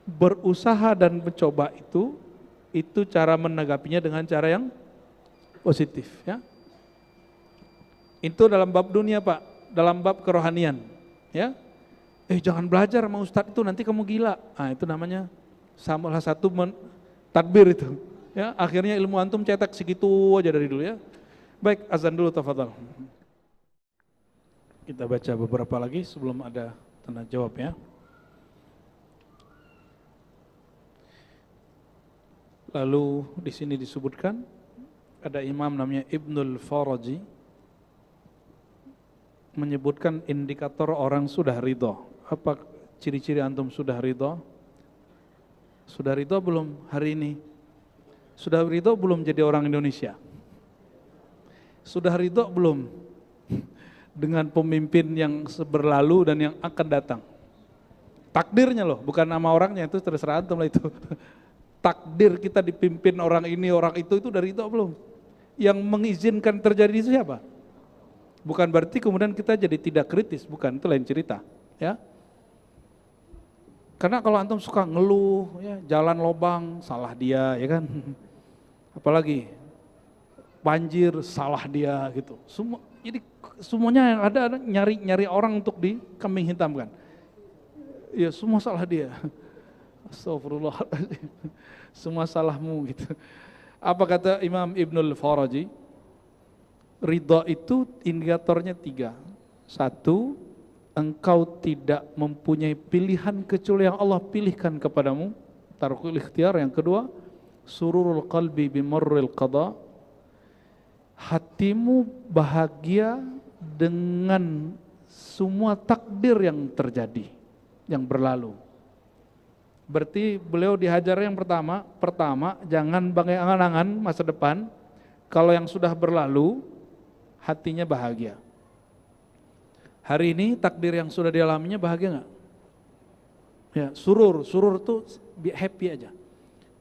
berusaha dan mencoba itu cara menanggapinya dengan cara yang positif ya. Itu dalam bab dunia Pak, dalam bab kerohanian ya. Jangan belajar sama ustadz itu nanti kamu gila. Nah, itu namanya salah satu tadbir itu. Ya, akhirnya ilmu antum cetak segitu aja dari dulu ya. Baik, azan dulu tafadhal. Kita baca beberapa lagi sebelum ada tanda jawab ya. Lalu di sini disebutkan ada imam namanya Ibnul Faraji menyebutkan indikator orang sudah ridha. Apa ciri-ciri antum sudah ridha? Sudah ridha belum hari ini? Sudah ridha belum jadi orang Indonesia? Sudah ridha belum dengan pemimpin yang berlalu dan yang akan datang? Takdirnya loh, bukan nama orangnya, itu terserah antum lah itu. Takdir kita dipimpin orang ini, orang itu dari ridha belum? Yang mengizinkan terjadi itu siapa? Bukan berarti kemudian kita jadi tidak kritis, bukan, itu lain cerita ya. Karena kalau antum suka ngeluh ya, jalan lobang salah dia ya kan. Apalagi banjir salah dia gitu. Jadi semuanya yang ada nyari orang untuk dikambing hitamkan. Ya semua salah dia. Astagfirullahaladzim. Semua salahmu gitu. Apa kata Imam Ibnul Faraji? Ridha itu indikatornya 3. 1, engkau tidak mempunyai pilihan kecuali yang Allah pilihkan kepadamu, tarkul ikhtiyar. Yang kedua, sururul qalbi bimarril qada, hatimu bahagia dengan semua takdir yang terjadi, yang berlalu. Berarti beliau dihajar yang pertama jangan bangai angan-angan masa depan. Kalau yang sudah berlalu, hatinya bahagia. Hari ini takdir yang sudah dialaminya bahagia nggak? Ya, surur tuh happy aja.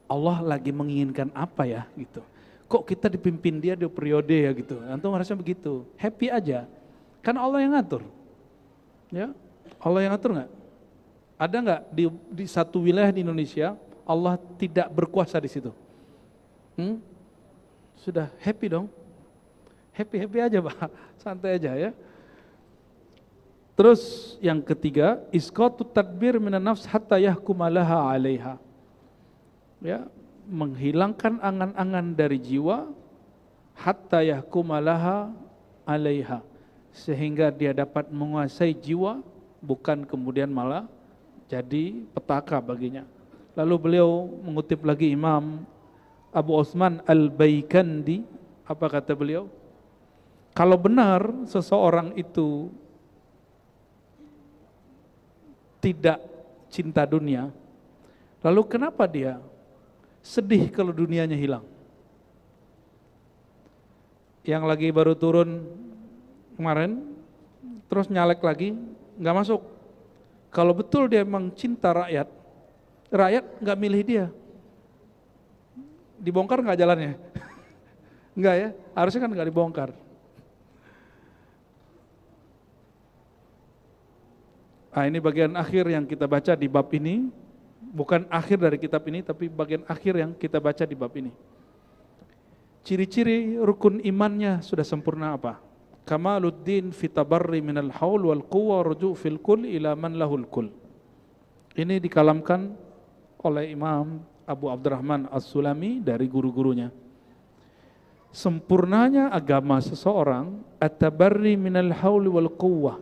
Allah lagi menginginkan apa ya gitu. Kok kita dipimpin dia di periode ya gitu. Antum merasa begitu, happy aja. Karena Allah yang ngatur. Ya, Allah yang ngatur nggak? Ada nggak di satu wilayah di Indonesia Allah tidak berkuasa di situ? Sudah happy dong, happy aja Pak, santai aja ya. Terus yang ketiga, isqatu tadbir minan nafs hatta yahkuma laha 'alaiha. Ya, menghilangkan angan-angan dari jiwa hatta yahkuma laha 'alaiha, sehingga dia dapat menguasai jiwa bukan kemudian malah jadi petaka baginya. Lalu beliau mengutip lagi Imam Abu Utsman Al-Baikandi, apa kata beliau? Kalau benar seseorang itu tidak cinta dunia, lalu kenapa dia sedih kalau dunianya hilang? Yang lagi baru turun kemarin, terus nyalek lagi, nggak masuk. Kalau betul dia memang cinta rakyat, rakyat nggak milih dia. Dibongkar nggak jalannya? Enggak ya, harusnya kan nggak dibongkar. Nah, ini bagian akhir yang kita baca di bab ini, bukan akhir dari kitab ini, tapi bagian akhir yang kita baca di bab ini. Ciri-ciri rukun imannya sudah sempurna apa? Kamaluddin fi tabarri minal haul wal quwwa ruju' fil kull ila man lahul kull. Ini dikalamkan oleh Imam Abu Abdurrahman As-Sulami dari guru-gurunya. Sempurnanya agama seseorang at-tabarri minal haul wal quwwah.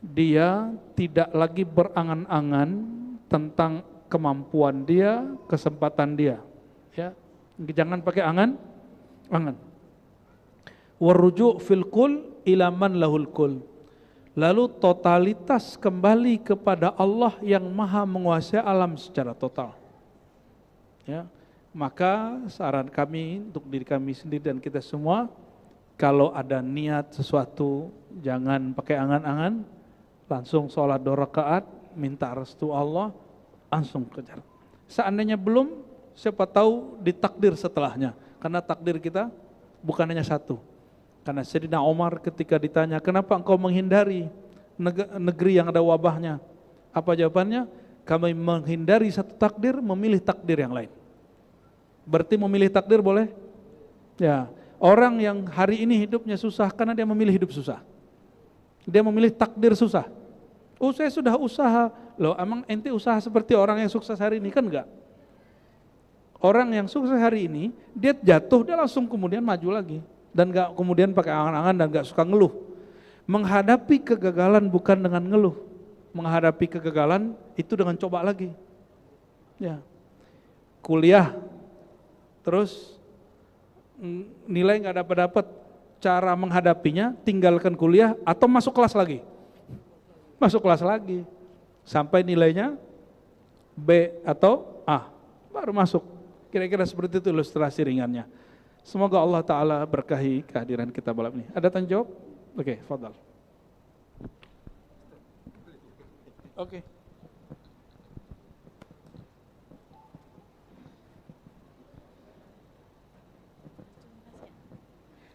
Dia tidak lagi berangan-angan tentang kemampuan dia, kesempatan dia. Ya, jangan pakai angan. Waruju' fil kul ila man lahul kul. Lalu totalitas kembali kepada Allah yang maha menguasai alam secara total. Ya, maka saran kami untuk diri kami sendiri dan kita semua, kalau ada niat sesuatu jangan pakai angan-angan, langsung sholat 2 rakaat, minta restu Allah, langsung kejar. Seandainya belum, siapa tahu ditakdir setelahnya. Karena takdir kita bukan hanya satu. Karena Sayyidina Umar ketika ditanya, kenapa engkau menghindari negeri yang ada wabahnya? Apa jawabannya? Kami menghindari satu takdir, memilih takdir yang lain. Berarti memilih takdir boleh? Ya, orang yang hari ini hidupnya susah karena dia memilih hidup susah. Dia memilih takdir susah. Oh, saya sudah usaha. Loh, emang ente usaha seperti orang yang sukses hari ini? Kan enggak. Orang yang sukses hari ini, dia jatuh, dia langsung kemudian maju lagi. Dan enggak kemudian pakai angan-angan dan enggak suka ngeluh. Menghadapi kegagalan bukan dengan ngeluh. Menghadapi kegagalan itu dengan coba lagi. Ya. Kuliah, terus nilai enggak dapat-dapat, cara menghadapinya tinggalkan kuliah atau masuk kelas lagi. Masuk kelas lagi sampai nilainya B atau A baru masuk. Kira-kira seperti itu ilustrasi ringannya. Semoga Allah Ta'ala berkahi kehadiran kita malam ini. Ada tanya jawab? Oke, fadal. Oke.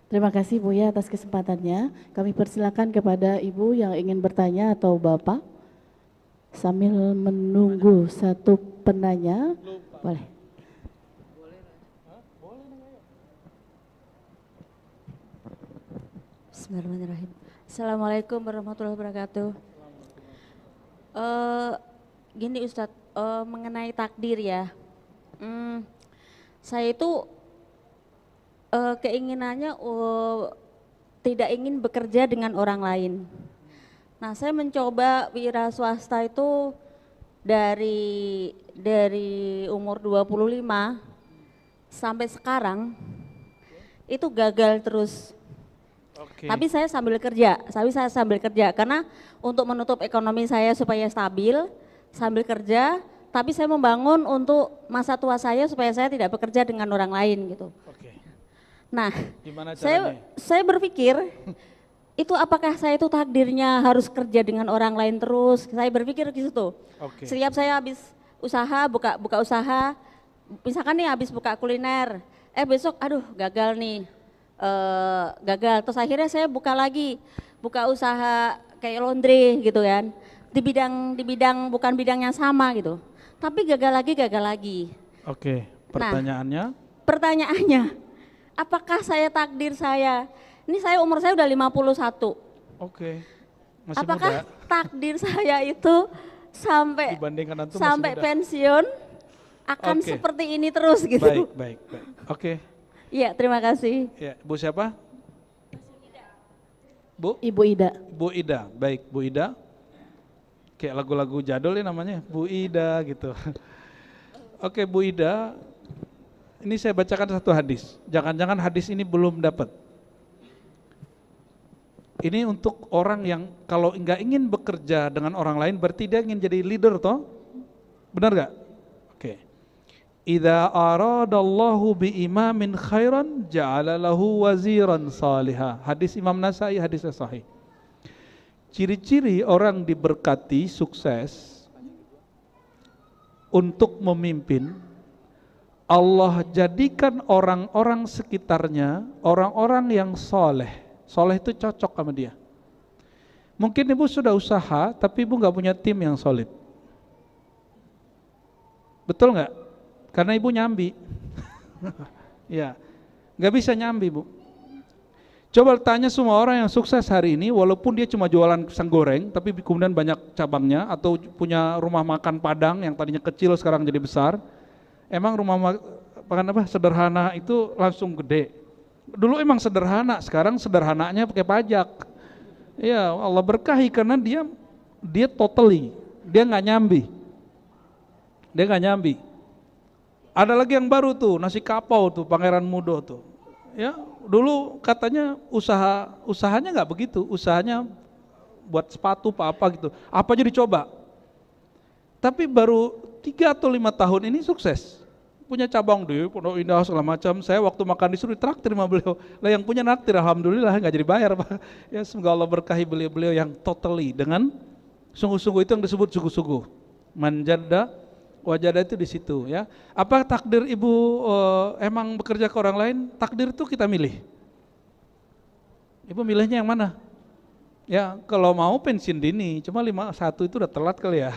Terima kasih Buya atas kesempatannya. Kami persilakan kepada Ibu yang ingin bertanya atau Bapak. Sambil menunggu satu penanya, boleh. Bismillahirrahmanirrahim. Assalamualaikum warahmatullahi wabarakatuh. Gini Ustadz, mengenai takdir ya. Saya itu keinginannya tidak ingin bekerja dengan orang lain. Nah, saya mencoba wira swasta itu dari umur 25 sampai sekarang itu gagal terus. Okay. Tapi saya sambil kerja karena untuk menutup ekonomi saya supaya stabil sambil kerja, tapi saya membangun untuk masa tua saya supaya saya tidak bekerja dengan orang lain gitu. Okay. Nah, gimana caranya? saya berpikir itu apakah saya itu takdirnya harus kerja dengan orang lain terus? Saya berpikir di situ. Okay. Setiap saya habis usaha, buka usaha, misalkan nih habis buka kuliner, besok aduh gagal nih, gagal. Terus akhirnya saya buka usaha kayak laundry gitu kan, di bidang bukan bidang yang sama gitu. Tapi gagal lagi. Oke, pertanyaannya? Nah, pertanyaannya, apakah saya takdir saya? Ini umur saya udah 51. Oke. Masih apakah muda. Takdir saya itu sampai pensiun akan seperti ini terus gitu? Baik. Oke. Iya, terima kasih. Ya, Bu siapa? Bu? Ibu Ida. Bu Ida. Baik, Bu Ida. Kayak lagu-lagu jadul ya namanya, Bu Ida gitu. Oke Bu Ida, ini saya bacakan satu hadis. Jangan-jangan hadis ini belum dapat. Ini untuk orang yang kalau nggak ingin bekerja dengan orang lain berarti dia ingin jadi leader toh? Benar nggak? Oke. Idza aradallahu bi imamin khairan ja'ala lahu waziran salihah. Hadis Imam Nasai, hadis sahih. Ciri-ciri orang diberkati sukses untuk memimpin, Allah jadikan orang-orang sekitarnya orang-orang yang soleh. Soleh itu cocok sama dia. Mungkin ibu sudah usaha tapi ibu gak punya tim yang solid. Betul gak? Karena ibu nyambi. Ya, gak bisa nyambi bu. Coba tanya semua orang yang sukses hari ini, walaupun dia cuma jualan pisang goreng, tapi kemudian banyak cabangnya, atau punya rumah makan Padang yang tadinya kecil sekarang jadi besar. Emang rumah makan sederhana itu langsung gede. Dulu emang sederhana, sekarang sederhananya pakai pajak. Ya Allah berkahi karena dia totally, dia nggak nyambi. Ada lagi yang baru tuh, nasi kapau tuh, Pangeran Mudo tuh. Ya, dulu katanya usahanya nggak begitu, usahanya buat sepatu apa gitu, apa aja dicoba. Tapi baru 3 atau 5 tahun ini sukses, punya cabang di Pondok Indah segala macam. Saya waktu makan disuruh traktir sama beliau, lah yang punya naktir, alhamdulillah nggak jadi bayar pak. Ya semoga Allah berkahi beliau yang totally dengan sungguh-sungguh, itu yang disebut sungguh-sungguh. Manjada wajada itu di situ ya. Apa takdir ibu emang bekerja ke orang lain? Takdir itu kita milih. Ibu milihnya yang mana? Ya kalau mau pensiun dini, cuma 51 itu udah telat kali ya.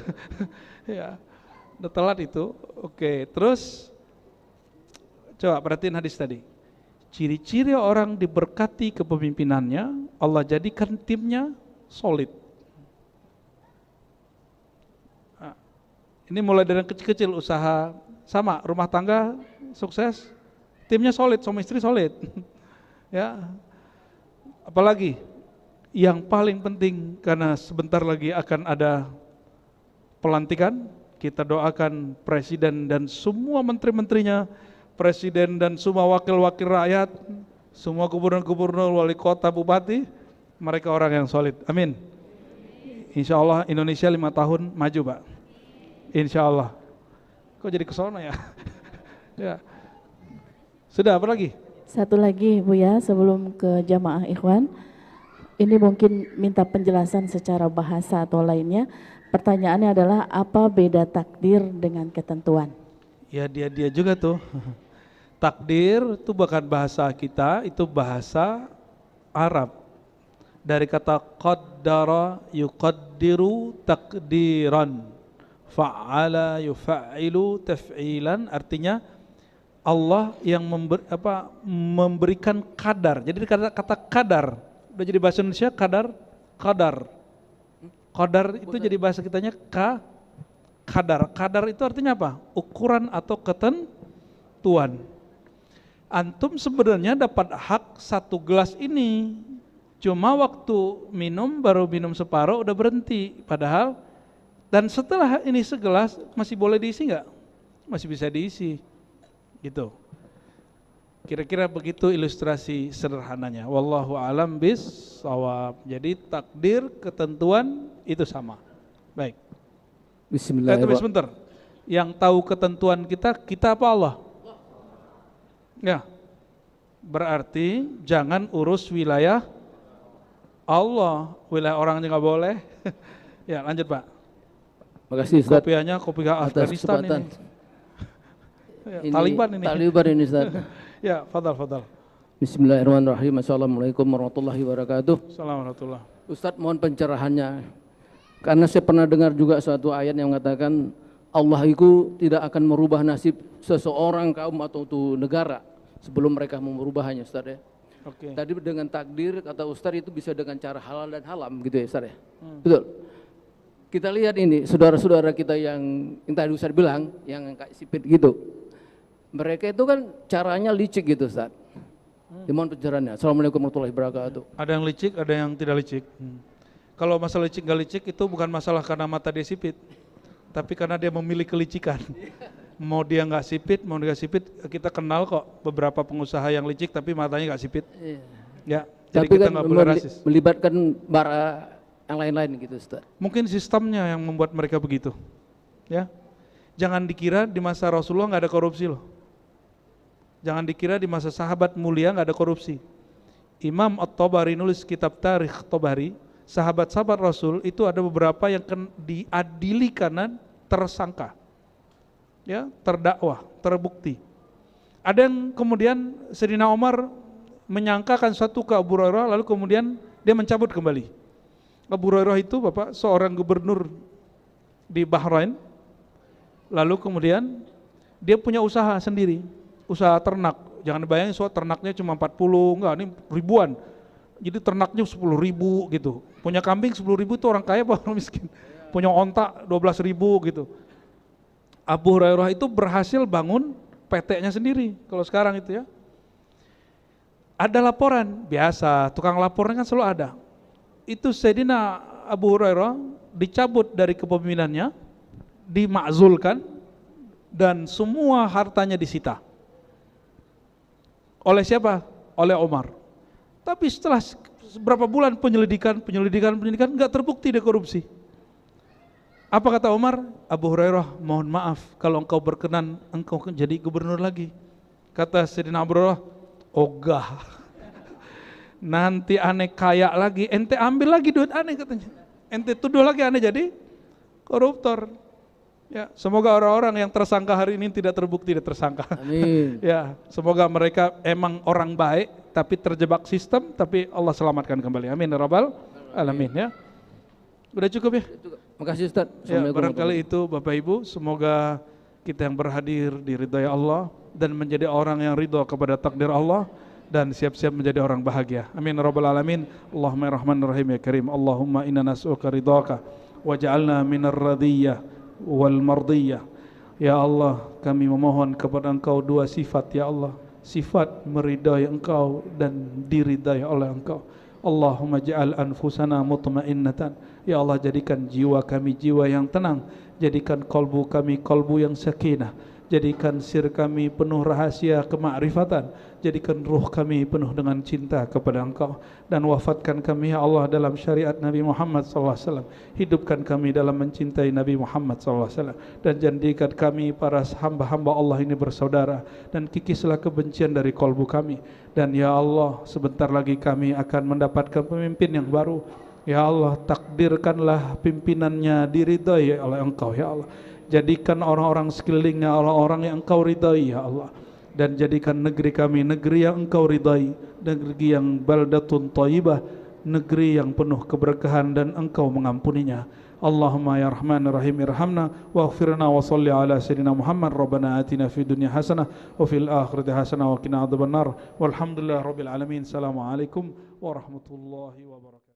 Ya udah telat itu. Oke, terus coba perhatiin hadis tadi. Ciri-ciri orang diberkati kepemimpinannya, Allah jadikan timnya solid. Ini mulai dari kecil-kecil usaha, sama rumah tangga sukses, timnya solid, suami istri solid. Ya, apalagi yang paling penting karena sebentar lagi akan ada pelantikan, kita doakan presiden dan semua menteri-menterinya, presiden dan semua wakil-wakil rakyat, semua gubernur-gubernur, wali kota, bupati, mereka orang yang solid. Amin. Insya Allah Indonesia 5 tahun maju pak. Insya Allah. Kok jadi kesono ya? Ya. Sudah apa lagi? Satu lagi Bu ya, sebelum ke jamaah ikhwan. Ini mungkin minta penjelasan secara bahasa atau lainnya. Pertanyaannya adalah apa beda takdir dengan ketentuan? Ya dia juga tuh. Takdir itu bukan bahasa kita, itu bahasa Arab. Dari kata qaddara yuqaddiru takdiran. Fa'ala yufailu taf'ilan, artinya Allah yang memberikan kadar. Jadi kata kadar udah jadi bahasa Indonesia, kadar itu jadi bahasa kitanya kadar itu artinya apa? Ukuran atau ketentuan. Antum sebenarnya dapat hak 1 gelas ini, cuma waktu minum baru minum separuh udah berhenti, padahal dan setelah ini segelas masih boleh diisi nggak? Masih bisa diisi, gitu. Kira-kira begitu ilustrasi sederhananya. Wallahu a'lam bis-shawab. Jadi takdir, ketentuan itu sama. Baik. Bismillahirrahmanirrahim. Sebentar. Yang tahu ketentuan kita apa Allah? Ya. Berarti jangan urus wilayah Allah, wilayah orangnya nggak boleh. Ya lanjut Pak. Makasih Ustaz. Kopiahnya kopi Afghanistan ini. Ya, Taliban ini. Taliban ini Ustaz. Ya, fadal. Bismillahirrahmanirrahim. Assalamualaikum warahmatullahi wabarakatuh. Assalamualaikum. Ustaz mohon pencerahannya. Karena saya pernah dengar juga suatu ayat yang mengatakan Allah itu tidak akan merubah nasib seseorang, kaum atau negara sebelum mereka mau merubahnya Ustaz ya. Oke. Tadi dengan takdir kata Ustaz itu bisa dengan cara halal dan haram gitu ya Ustaz ya. Betul. Kita lihat ini saudara-saudara kita yang tadi Ustaz bilang yang kayak sipit gitu. Mereka itu kan caranya licik gitu Ustaz. Mohon pencerahannya. Assalamualaikum warahmatullahi wabarakatuh. Ada yang licik, ada yang tidak licik. Kalau masalah licik nggak licik itu bukan masalah karena mata dia sipit, tapi karena dia memilih kelicikan. Mau dia nggak sipit, mau dia nggak sipit, kita kenal kok beberapa pengusaha yang licik tapi matanya nggak sipit. Ya, jadi Tapi kita kan nggak boleh rasis. melibatkan bara yang lain-lain gitu Ustaz. Mungkin sistemnya yang membuat mereka begitu. Ya, jangan dikira di masa Rasulullah nggak ada korupsi loh. Jangan dikira di masa sahabat mulia nggak ada korupsi. Imam At-Tabari nulis kitab Tarikh Tabari, sahabat-sahabat Rasul itu ada beberapa yang diadili karena tersangka, ya, terdakwa, terbukti. Ada yang kemudian Sayyidina Umar menyangkakan satu ke Abu Hurairah, lalu kemudian dia mencabut kembali. Abu Hurairah itu Bapak seorang gubernur di Bahrain, lalu kemudian dia punya usaha sendiri, usaha ternak. Jangan bayangin ternaknya cuma 40, enggak, ini ribuan. Jadi ternaknya 10.000 gitu. Punya kambing 10.000 itu orang kaya apa orang miskin? Punya onta 12.000 gitu. Abu Hurairah itu berhasil bangun PT-nya sendiri. Kalau sekarang itu ya. Ada laporan, biasa, tukang lapornya kan selalu ada. Itu Sayyidina Abu Hurairah dicabut dari kepemimpinannya, dimakzulkan, dan semua hartanya disita. Oleh siapa? Oleh Umar. Tapi setelah beberapa bulan penyelidikan nggak terbukti dia korupsi. Apa kata Umar? Abu Hurairah, mohon maaf kalau engkau berkenan engkau jadi gubernur lagi. Kata Sayyidina Abu Hurairah, ogah. Nanti aneh kaya lagi, ente ambil lagi duit aneh katanya. Ente tuduh lagi aneh jadi koruptor. Ya, semoga orang-orang yang tersangka hari ini tidak terbukti dia tersangka. Amin. Ya, semoga mereka emang orang baik tapi terjebak sistem, tapi Allah selamatkan kembali. Amin ya rabbal alamin ya. Udah cukup ya? Terima kasih Ustaz. Ya, barangkali itu Bapak Ibu, semoga kita yang berhadir diridhai Allah dan menjadi orang yang ridho kepada takdir Allah dan siap-siap menjadi orang bahagia. Amin ya rabbal alamin. Allahumma rahmanir rahim ya karim. Allahumma inna nas'uka ridhaka waj'alna minar radiyah wal mardiyah. Ya Allah, kami memohon kepada Engkau dua sifat ya Allah, sifat meridai Engkau dan diridai oleh Engkau. Allahumma ja'al anfusana mutmainnatan. Ya Allah, jadikan jiwa kami jiwa yang tenang, jadikan kolbu kami kolbu yang sakinah, jadikan sir kami penuh rahasia kemakrifatan, jadikan ruh kami penuh dengan cinta kepada Engkau, dan wafatkan kami ya Allah dalam syariat Nabi Muhammad SAW. Hidupkan kami dalam mencintai Nabi Muhammad SAW, dan jadikan kami para hamba-hamba Allah ini bersaudara, dan kikislah kebencian dari kolbu kami. Dan ya Allah, sebentar lagi kami akan mendapatkan pemimpin yang baru. Ya Allah, takdirkanlah pimpinannya diridhai oleh Engkau ya Allah. Jadikan orang-orang sekelilingnya orang-orang yang Engkau ridhai ya Allah, dan jadikan negeri kami negeri yang Engkau ridhai, negeri yang baldatun thayyibah, negeri yang penuh keberkahan dan Engkau mengampuninya. Allahumma ya Rahman Rahim irhamna waghfirna wa salli ala sayyidina Muhammad. Rabbana atina fid dunya hasanah wa fil akhirati hasanah wa qina adzabannar. Walhamdulillah rabbil alamin. Assalamualaikum warahmatullahi wabarakatuh.